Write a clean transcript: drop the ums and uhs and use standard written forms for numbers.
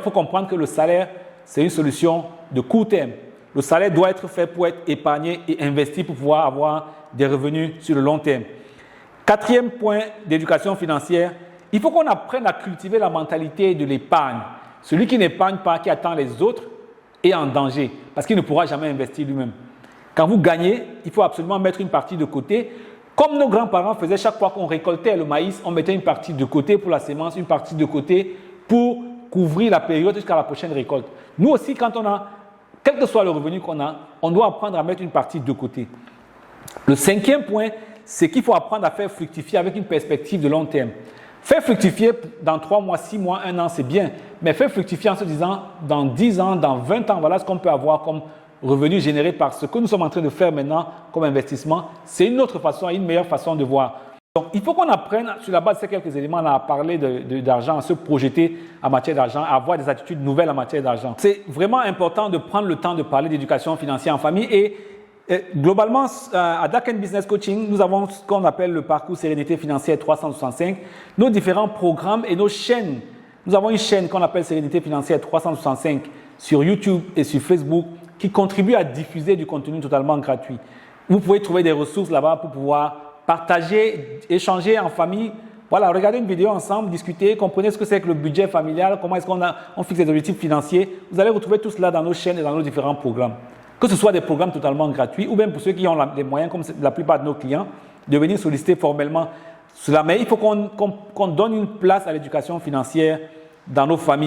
faut comprendre que le salaire, c'est une solution de court terme. Le salaire doit être fait pour être épargné et investi pour pouvoir avoir des revenus sur le long terme. Quatrième point d'éducation financière, il faut qu'on apprenne à cultiver la mentalité de l'épargne. Celui qui n'épargne pas, qui attend les autres, est en danger parce qu'il ne pourra jamais investir lui-même. Quand vous gagnez, il faut absolument mettre une partie de côté. Comme nos grands-parents faisaient chaque fois qu'on récoltait le maïs, on mettait une partie de côté pour la semence, une partie de côté pour couvrir la période jusqu'à la prochaine récolte. Nous aussi, quand on a, quel que soit le revenu qu'on a, on doit apprendre à mettre une partie de côté. Le cinquième point, c'est qu'il faut apprendre à faire fructifier avec une perspective de long terme. Faire fructifier dans 3 mois, 6 mois, 1 an, c'est bien. Mais faire fructifier en se disant, dans 10 ans, dans 20 ans, voilà ce qu'on peut avoir comme revenu généré par ce que nous sommes en train de faire maintenant comme investissement. C'est une autre façon, une meilleure façon de voir. Donc, il faut qu'on apprenne, sur la base de ces quelques éléments, à parler d'argent, à se projeter en matière d'argent, à avoir des attitudes nouvelles en matière d'argent. C'est vraiment important de prendre le temps de parler d'éducation financière en famille et globalement, à Dark Business Coaching, nous avons ce qu'on appelle le parcours Sérénité Financière 365, nos différents programmes et nos chaînes. Nous avons une chaîne qu'on appelle Sérénité Financière 365 sur YouTube et sur Facebook qui contribue à diffuser du contenu totalement gratuit. Vous pouvez trouver des ressources là-bas pour pouvoir partager, échanger en famille. Voilà, regardez une vidéo ensemble, discuter, comprenez ce que c'est que le budget familial, comment est-ce qu'on fixe des objectifs financiers. Vous allez retrouver tout cela dans nos chaînes et dans nos différents programmes. Que ce soit des programmes totalement gratuits ou même pour ceux qui ont les moyens, comme la plupart de nos clients, de venir solliciter formellement cela. Mais il faut qu'on donne une place à l'éducation financière dans nos familles.